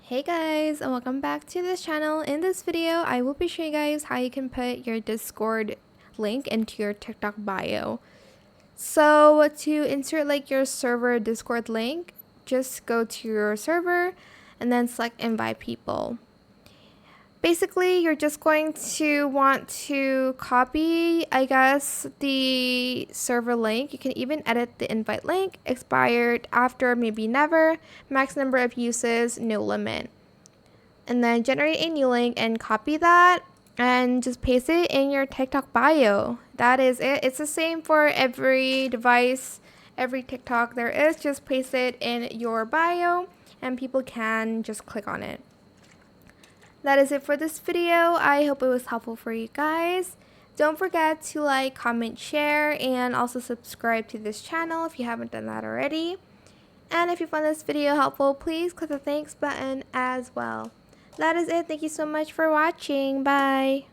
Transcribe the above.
Hey guys, and welcome back to this channel. In this video, I will be showing you guys how you can put your Discord link into your TikTok bio. So to insert like your server Discord link, just go to your server and then select invite people. Basically, you're just going to want to copy, I guess, the server link. You can even edit the invite link, expired, after, maybe never, max number of uses, no limit. And then generate a new link and copy that and just paste it in your TikTok bio. That is it. It's the same for every device, every TikTok there is. Just paste it in your bio and people can just click on it. That is it for this video. I hope it was helpful for you guys. Don't forget to like, comment, share, and also subscribe to this channel if you haven't done that already. And if you found this video helpful, please click the thanks button as well. That is it. Thank you so much for watching. Bye.